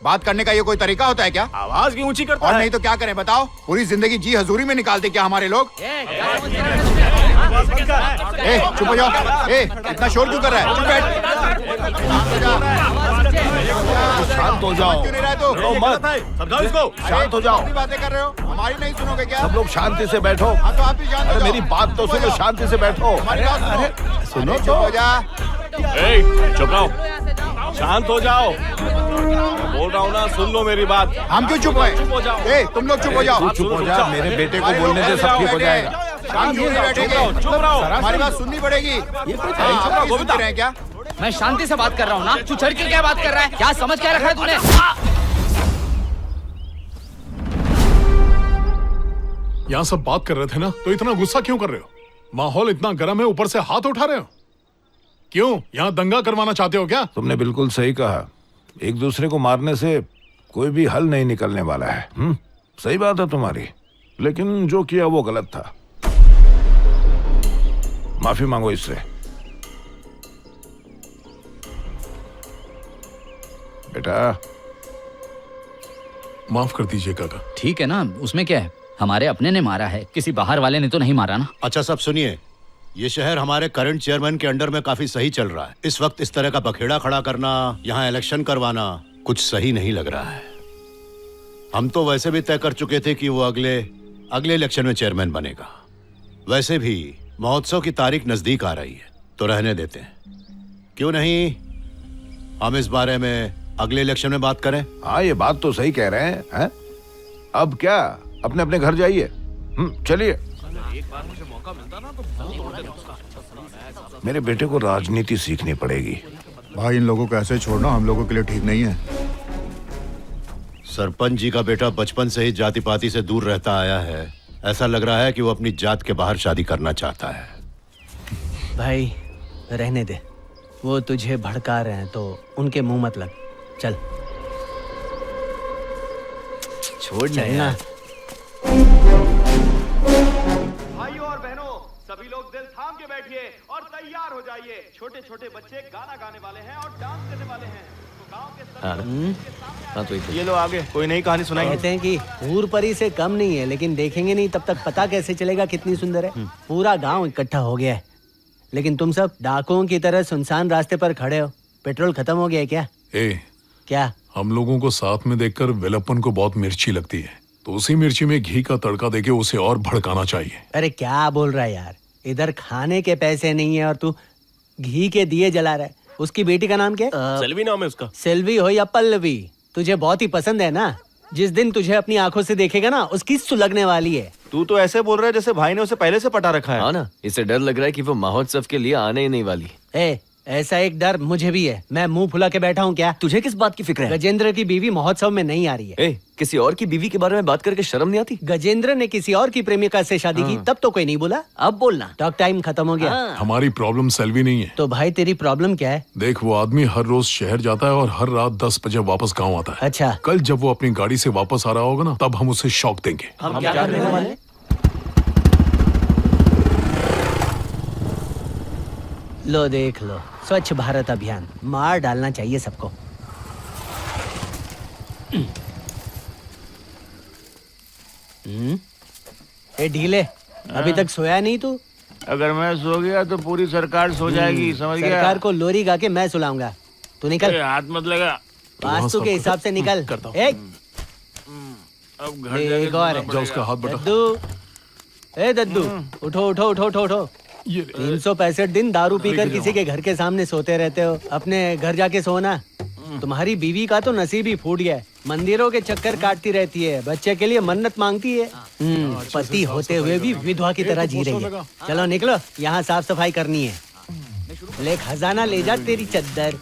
बात करने का ये कोई तरीका होता है क्या? आवाज भी ऊंची करता और है। नहीं तो क्या करें बताओ? पूरी जिंदगी जी हजूरी में निकालते क्या हमारे लोग? ए, चुप हो जाओ। ए, इतना शोर क्यों कर रहा है? चुप बैठ। शांत हो जाओ। क्यों नहीं रहा तू? रो मत। समझाओ इसको। शांत हो जाओ। अपनी बातें कर रहे हो, हमारी नहीं सुनोगे क्या? सब लोग शांति से बैठो। हाँ तो आप भी शांत हो अरे जाओ। मेरी बात तो सुनो, शांति से बैठो। हमारी बात सुनो। सुनो चुप तो। हो जा। चुप रहो, शांत हो जाओ। मैं बोल रहा हूँ ना, सुन लो मेरी बात। हम क्यों चुप चुप हो है? जाओ। ए, तुम लोग चुप हो जाओ। तू चुप हो जा, मेरे बेटे को बोलने से सब ठीक हो जाएगा। शांत क्यों नहीं बैठेंगे? चुप रहो। हमारी बात सुननी पड़ेगी। आप नहीं सुनते रहे क्या? मैं शांति से बात कर रहा हूँ ना, तू चढ़ के क्या बात कर रहा है? क्या समझ क्या रखा है तूने? यहाँ सब बात कर रहे थे ना, तो इतना गुस्सा क्यों कर रहे हो? माहौल इतना गर्म है, ऊपर से हाथ उठा रहे हो क्यों? यहाँ दंगा करवाना चाहते हो क्या? तुमने बिल्कुल सही कहा। एक दूसरे को मारने से कोई भी हल नहीं निकलने वाला है। सही बात है तुम्हारी, लेकिन जो किया वो गलत था। माफी मांगो इससे। बेटा माफ कर दीजिए काका। ठीक है ना, उसमें क्या है? हमारे अपने ने मारा है, किसी बाहर वाले ने तो नहीं मारा ना। अच्छा सब सुनिए, ये शहर हमारे करंट चेयरमैन के अंडर में काफी सही चल रहा है। इस वक्त इस तरह का बखेड़ा खड़ा करना, यहाँ इलेक्शन करवाना कुछ सही नहीं लग रहा है। हम तो वैसे भी तय कर चुके थे कि वो अगले इलेक्शन में चेयरमैन बनेगा। वैसे भी महोत्सव की तारीख नजदीक आ रही है, तो रहने देते हैं। क्यों नहीं हम इस बारे में अगले इलेक्शन में बात करें? हाँ, ये बात तो सही कह रहे हैं। अब क्या, अपने अपने घर जाइए। चलिए। मेरे बेटे को राजनीति सीखनी पड़ेगी। भाई इन लोगों को ऐसे छोड़ना हम लोगों के लिए ठीक नहीं है। सरपंच जी का बेटा बचपन से ही जाति पाति से दूर रहता आया है। ऐसा लग रहा है कि वो अपनी जात के बाहर शादी करना चाहता है। भाई रहने दे, वो तुझे भड़का रहे हैं तो उनके मुंह मत लग। चल छोड़ चलना। भाइयों और बहनों, सभी लोग दिल थाम के बैठिए और तैयार हो जाइए। छोटे छोटे बच्चे गाना गाने वाले हैं और डांस करने वाले हैं। तो गांव के सभी ये लो आगे, कोई नई कहानी सुनाएंगे। कहते हैं कि हूर परी से कम नहीं है, लेकिन देखेंगे नहीं तब तक पता कैसे चलेगा कितनी सुंदर है। पूरा गांव इकट्ठा हो गया है, लेकिन तुम सब डाकुओं की तरह सुनसान रास्ते पर खड़े हो। पेट्रोल खत्म हो गया है क्या? क्या? हम लोगों को साथ में देखकर विलप्पन को बहुत मिर्ची लगती है, तो उसी मिर्ची में घी का तड़का देके उसे और भड़काना चाहिए। अरे क्या बोल रहा है यार, इधर खाने के पैसे नहीं है और तू घी के दिए जला रहा है। उसकी बेटी का नाम क्या है? सेल्वी नाम है उसका। सेल्वी हो या पल्लवी, तुझे बहुत ही पसंद है ना। जिस दिन तुझे अपनी आंखों से देखेगा ना, उसकी सुलगने वाली है। तू तो ऐसे बोल रहा है जैसे भाई ने उसे पहले से पटा रखा है। हाँ ना, इसे डर लग रहा है कि वो महोत्सव के लिए आने ही नहीं वाली। ऐसा एक डर मुझे भी है। मैं मुंह फुला के बैठा हूँ क्या? तुझे किस बात की फिक्र है? गजेंद्र की बीवी महोत्सव में नहीं आ रही है। किसी और की बीवी के बारे में बात करके शर्म नहीं आती? गजेंद्र ने किसी और की प्रेमिका से शादी की, तब तो कोई नहीं बोला। अब बोलना। टॉक टाइम खत्म हो गया। हमारी प्रॉब्लम सेल्वी नहीं है। तो भाई तेरी प्रॉब्लम क्या है? देख, वो आदमी हर रोज शहर जाता है और हर रात 10 बजे वापस गाँव आता है। अच्छा, कल जब वो अपनी गाड़ी से वापस आ रहा होगा ना, तब हम उसे शॉक देंगे। हम क्या करने वाले? लो देख लो, स्वच्छ भारत अभियान। मार डालना चाहिए सबको। ए ढीले, अभी तक सोया नहीं तू? अगर मैं सो गया तो पूरी सरकार सो जाएगी, समझ गया? सरकार को लोरी गा के मैं सुलाऊंगा। तू निकल। हाथ मत लगा। वास्तु के हिसाब से निकल। अब घर एक और है। जाओ, उसका हाथ बटा। दद्दू, ए दद्दू, उठो उठो उठो उठो उठो। 365 दिन दारू पीकर किसी के घर के सामने सोते रहते हो। अपने घर जाके सोना। तुम्हारी बीवी का तो नसीब ही फूट गया है। मंदिरों के चक्कर काटती रहती है, बच्चे के लिए मन्नत मांगती है। पति होते हुए भी विधवा की तरह जी रही है। चलो निकलो, यहाँ साफ सफाई करनी है। ले खजाना ले जा तेरी चद्दर।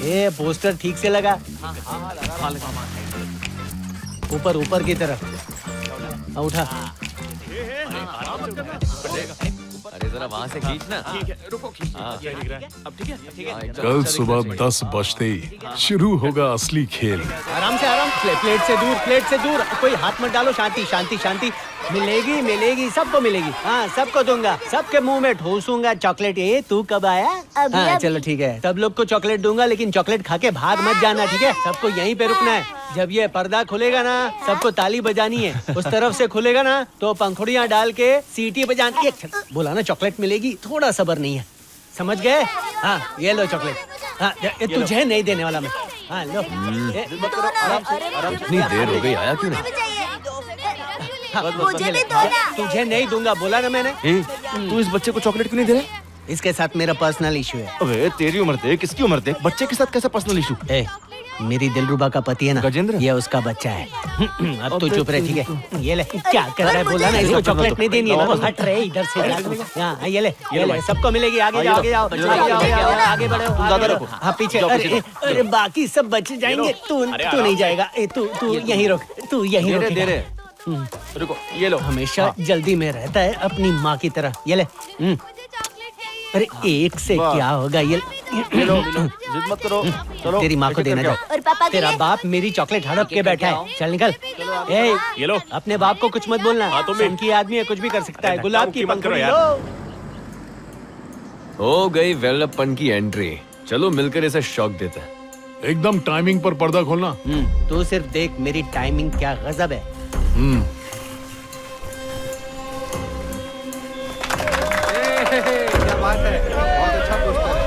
ये पोस्टर ठीक से लगा। ऊपर ऊपर की तरफ उठा। अरे जरा वहाँ से खींचना। कल सुबह 10 बजते ही शुरू होगा असली खेल। आराम से आराम प्लेट से दूर, प्लेट से दूर, कोई हाथ मत डालो। शांति शांति शांति। मिलेगी मिलेगी, सबको मिलेगी। हाँ, सबको दूंगा, सबके मुंह में ठूसूंगा चॉकलेट। ये तू कब आया? हाँ, चलो ठीक है, सब लोग को चॉकलेट दूंगा, लेकिन चॉकलेट खा के भाग मत जाना, ठीक है? सबको यहीं पे रुकना है। जब ये पर्दा खुलेगा ना, सबको ताली बजानी है। उस तरफ से खुलेगा ना, तो पंखुड़ियाँ डाल के सीटी बजानी है। बोला ना चॉकलेट मिलेगी, थोड़ा सब्र नहीं है, समझ गए? हाँ, ये लो चॉकलेट। हाँ, तुझे नहीं देने वाला मैं। हाँ, लो। इतनी देर हो गई, आया क्यों नहीं? मुझे भी दो ना। तुझे नहीं दूंगा, बोला ना मैंने। तू इस बच्चे को चॉकलेट क्यों नहीं दे रहा? इसके साथ मेरा पर्सनल इशू है। अबे तेरी उम्र देख, किसकी उम्र देख, बच्चे के साथ कैसा पर्सनल इशू? मेरी दिलरुबा का पति है ना, गजेंद्र? ये उसका बच्चा है। अब तू चुप रहे, ठीक है? ये ले, क्या कर रहा है? बोला ना इसको चॉकलेट नहीं देनी है। हट रहे इधर से। हाँ, ये ले, सबको मिलेगी। आगे जाओ, आगे जाओ, आगे बढ़ो। हाँ, पीछे। अरे बाकी सब बच जाएंगे, तू नहीं जाएगा। तू यहीं रुक, तू यहीं रुक। रुको, ये लो। हमेशा जल्दी में रहता है, अपनी माँ की तरह। ये ले। अरे एक से क्या होगा? ये लो, जिद मत करो, चलो। तेरी माँ को देना जा। और पापा तेरा बाप मेरी चॉकलेट हड़प के बैठा है। चल निकल। ये लो। अपने बाप को कुछ मत बोलना। हाँ, तुम भी। उनकी आदमी है, कुछ भी कर सकता है। गुलाब की मत करो पंखुड़ी यार। लो। हो गई वेलपन की एंट्री। चलो मिलकर इसे शॉक देते हैं। एकदम टाइमिंग पर पर्दा खोलना। तू सिर्फ देख मेरी टाइमिंग क्या गजब है। क्या बात है, बहुत अच्छा पोस्टर है,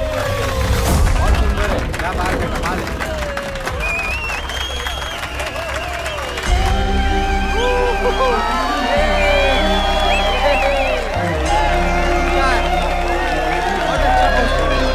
बहुत सुंदर है, क्या बात है, कमाल है। बहुत अच्छा पोस्टर है।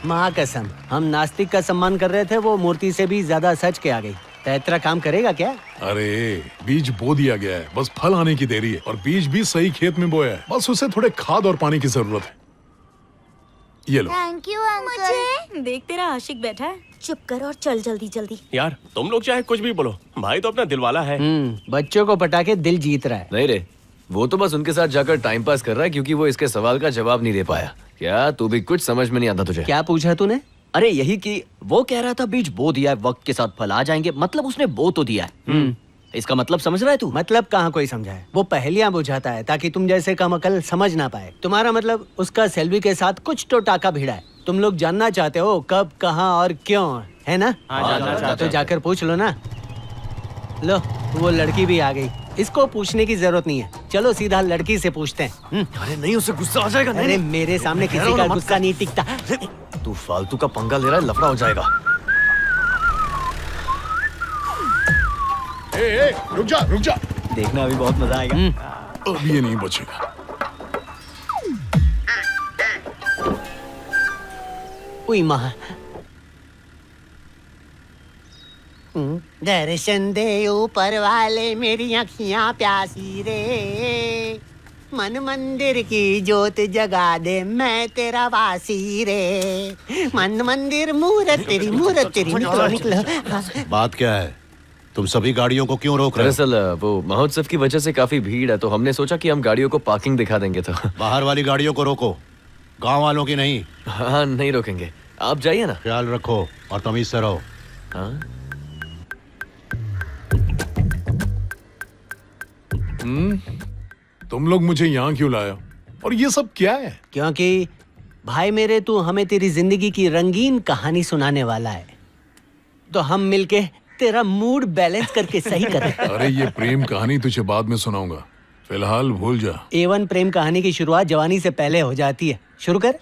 माँ कसम, हम नास्तिक का सम्मान कर रहे थे, वो मूर्ति से भी ज्यादा सच के आ गई। तेरा काम करेगा क्या? अरे बीज बो दिया गया है, बस फल आने की देरी है। और बीज भी सही खेत में बोया है, बस उसे थोड़े खाद और पानी की जरूरत है। ये लो। Thank you uncle. देख तेरा आशिक बैठा है। चुप कर और चल जल्दी जल्दी। यार तुम लोग चाहे कुछ भी बोलो, भाई तो अपना दिलवाला है। बच्चों को पटा के दिल जीत रहा है। नहीं रे, वो तो बस उनके साथ जाकर टाइम पास कर रहा है, क्योंकि वो इसके सवाल का जवाब नहीं दे पाया। क्या तू भी कुछ समझ में नहीं आता तुझे? क्या पूछा तूने? अरे यही कि वो कह रहा था बीज बो दिया है, वक्त के साथ फल आ जाएंगे, मतलब उसने बो तो दिया है। इसका मतलब समझ रहा है तू? मतलब कहाँ कोई समझा है? वो पहेलियां बुझाता है ताकि तुम जैसे कम अकल समझ ना पाए। तुम्हारा मतलब उसका सेल्वी के साथ कुछ तो टाका भिड़ा है। तुम लोग जानना चाहते हो कब, कहाँ और क्यों, है ना? तो जाकर पूछ लो ना। लो, वो लड़की भी आ गई। इसको पूछने की जरूरत नहीं है, चलो सीधा लड़की से पूछते हैं। अरे नहीं, उसे गुस्सा आ जाएगा। अरे मेरे सामने किसी का गुस्सा नहीं टिकता। तू फालतू का पंगा ले रहा है, लफड़ा हो जाएगा। रुक जा, रुक जा। देखना अभी बहुत मजा आएगा। अब ये नहीं बचेगा। उई माँ, दर्शन दे ऊपर वाले, मेरी अखियां प्यासी रे। मन मंदिर की ज्योत जगा दे, मैं तेरा वासी रे। मन मंदिर मूरत तेरी, मूरत तेरी। निकलो निकलो। बात क्या है? तुम सभी गाड़ियों को क्यों रोक रहे हो? दरअसल वो महोत्सव की वजह से काफी भीड़ है, तो हमने सोचा कि हम गाड़ियों को पार्किंग दिखा देंगे। तो बाहर वाली गाड़ियों को रोको, गांव वालों की नहीं। हाँ, नहीं रोकेंगे, आप जाइए ना। ख्याल रखो और तमीज से रहो। हाँ? तुम लोग मुझे यहाँ क्यों लाए हो? और ये सब क्या है? क्योंकि भाई मेरे, तू हमें तेरी जिंदगी की रंगीन कहानी सुनाने वाला है, तो हम मिलके तेरा मूड बैलेंस करके सही करें। अरे ये प्रेम कहानी तुझे बाद में सुनाऊंगा। फिलहाल भूल जा। A1 प्रेम कहानी की शुरुआत जवानी से पहले हो जाती है। शुरू कर।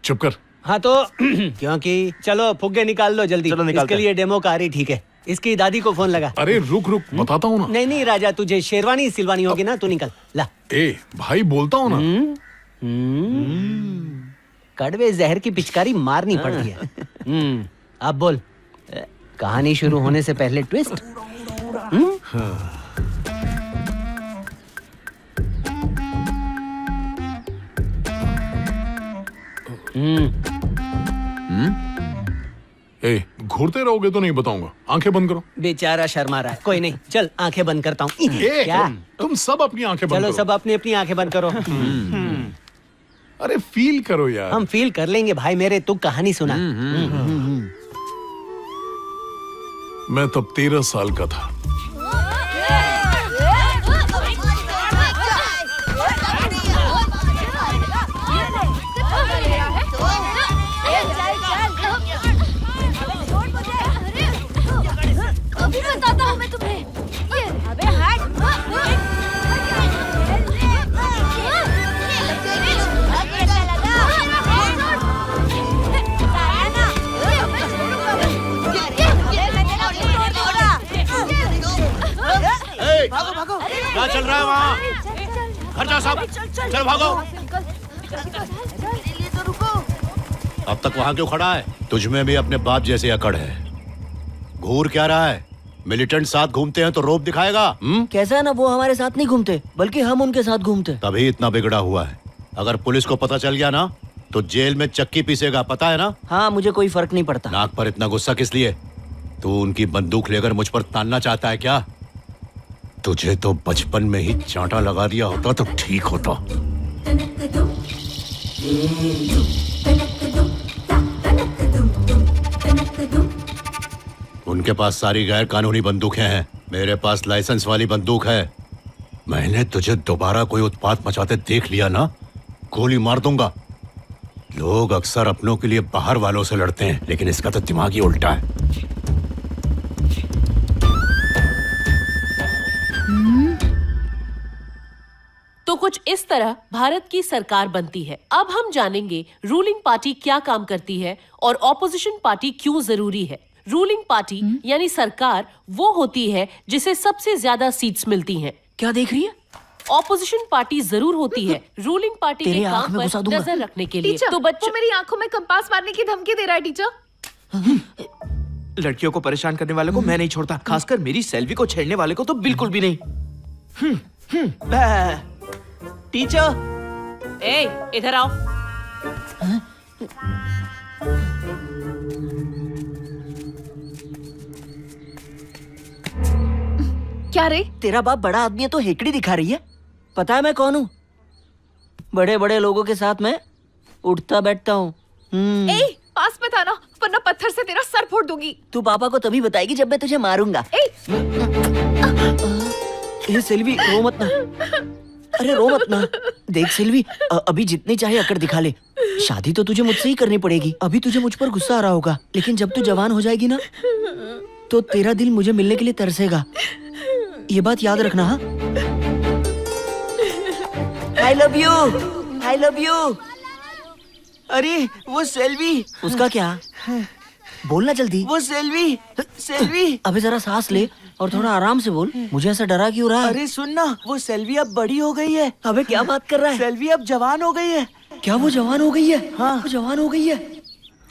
चुप कर। हाँ तो क्योंकि चलो फुग्गे निकाल लो जल्दी। चलो निकालते इसके लिए डेमो कार ही ठीक है। इसकी दादी को फोन लगा। अरे रुक बताता हूँ ना। नहीं राजा, तुझे शेरवानी सिलवानी होगी ना, तू निकल ला। भाई बोलता हूँ ना। कड़वे जहर की पिचकारी मारनी पड़ती है। अब बोल, कहानी शुरू होने से पहले ट्विस्ट। घूरते रहोगे तो नहीं बताऊंगा। आंखें बंद करो। बेचारा शर्मा रहा है। कोई नहीं, चल आंखें बंद करता हूँ। क्या तुम सब अपनी आंखें बंद चलो करो। सब अपनी अपनी आंखें बंद करो। अरे फील करो यार। हम फील कर लेंगे भाई मेरे, तू कहानी सुना। मैं तब 13 साल का था। अभी बताता हूँ मैं तुम्हें। ये अबे हट। भागो भागो। क्या चल रहा है वहाँ? घर जाओ सब। चल भागो। अब तक वहाँ क्यों खड़ा है? तुझमें भी अपने बाप जैसे अकड़ है। घूर क्या रहा है? मिलिटेंट साथ घूमते हैं तो रोब दिखाएगा। कैसा है ना, वो हमारे साथ नहीं घूमते बल्कि हम उनके साथ घूमते। तभी इतना बिगड़ा हुआ है। अगर पुलिस को पता चल गया ना तो जेल में चक्की पीसेगा, पता है ना? हाँ, मुझे कोई फर्क नहीं पड़ता। नाक पर इतना गुस्सा किस लिए? तू उनकी बंदूक लेकर मुझ पर तानना चाहता है क्या? तुझे तो बचपन में ही चांटा लगा दिया होता तो ठीक होता। उनके पास सारी गैर कानूनी बंदूकें हैं, मेरे पास लाइसेंस वाली बंदूक है। मैंने तुझे दोबारा कोई उत्पात मचाते देख लिया ना, गोली मार दूंगा। लोग अक्सर अपनों के लिए बाहर वालों से लड़ते हैं, लेकिन इसका तो दिमाग ही उल्टा है। तो कुछ इस तरह भारत की सरकार बनती है। अब हम जानेंगे रूलिंग पार्टी क्या काम करती है और ऑपोजिशन पार्टी क्यों जरूरी है। रूलिंग पार्टी यानी सरकार वो होती है जिसे सबसे ज्यादा सीट्स मिलती हैं। क्या देख रही है? ऑपोजिशन पार्टी जरूर होती है रूलिंग पार्टी के काम पर नजर रखने के लिए। तो बच्चों मेरी आंखों में कंपास मारने की धमकी दे रहा है टीचर। लड़कियों को परेशान करने वाले को मैं नहीं छोड़ता, खासकर मेरी सेल्वी को छेड़ने वाले को तो बिल्कुल भी नहीं। टीचर, इधर आओ। क्या रे? तेरा बाप बड़ा आदमी है तो हेकड़ी दिखा रही है। पता है मैं कौन हूँ? बड़े बड़े लोगों के साथ मैं उठता बैठता हूँ। पास मत आना वरना पत्थर से तेरा सर फोड़ दूंगी। तू पापा को तभी बताएगी जब मैं तुझे मारूंगा। ए सेल्वी, रो मत ना। अरे रो मत ना। देख सेल्वी, अभी जितनी चाहे अकड़ दिखा ले, शादी तो तुझे मुझसे ही करनी पड़ेगी। अभी तुझे मुझ पर गुस्सा आ रहा होगा, लेकिन जब तू जवान हो जाएगी ना तो तेरा दिल मुझे मिलने के लिए तरसेगा। ये बात याद रखना। हाँ, I love you, I love you. अरे वो सेल्वी। उसका क्या? बोलना जल्दी। वो सेल्वी, सेल्वी। अबे जरा सांस ले और थोड़ा आराम से बोल। मुझे ऐसा डरा क्यों रहा है? अरे सुन ना, वो सेल्वी अब बड़ी हो गई है। अबे क्या बात कर रहा है? सेल्वी अब जवान हो गई है। क्या वो जवान हो गई है? हाँ, वो जवान हो गई है।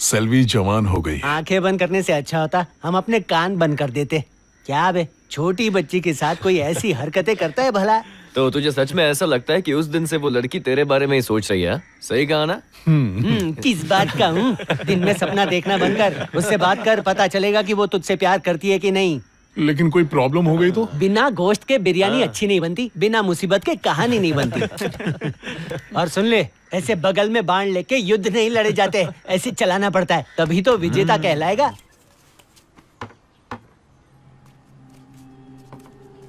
सेल्वी जवान हो गई। आंखें बंद करने से अच्छा होता हम अपने कान बंद कर देते। क्या बे, छोटी बच्ची के साथ कोई ऐसी हरकतें करता है भला? तो तुझे सच में ऐसा लगता है कि उस दिन से वो लड़की तेरे बारे में ही सोच रही है? सही कहा ना? किस बात का हूँ? दिन में सपना देखना बंद कर, उससे बात कर, पता चलेगा कि वो तुझसे प्यार करती है कि नहीं। लेकिन कोई प्रॉब्लम हो गई तो? बिना गोश्त के बिरयानी अच्छी नहीं बनती, बिना मुसीबत के कहानी नहीं बनती। और सुन ले, ऐसे बगल में बाण लेके युद्ध नहीं लड़े जाते, ऐसे चलाना पड़ता है, तभी तो विजेता कहलाएगा।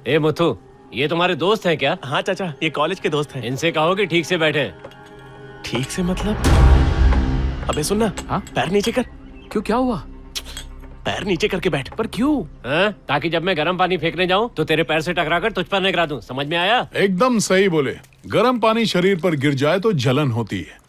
ए मुथु, ये तुम्हारे दोस्त हैं क्या? हाँ चाचा, ये कॉलेज के दोस्त हैं। इनसे कहो कि ठीक से बैठे। ठीक से मतलब? अबे सुनना, हाँ? पैर नीचे कर। क्यों, क्या हुआ? पैर नीचे करके बैठ। पर क्यों? हाँ? ताकि जब मैं गर्म पानी फेंकने जाऊं तो तेरे पैर से टकराकर तुझ पर निगरा दूं। समझ में आया? एकदम सही बोले। गर्म पानी शरीर पर गिर जाए तो जलन होती है,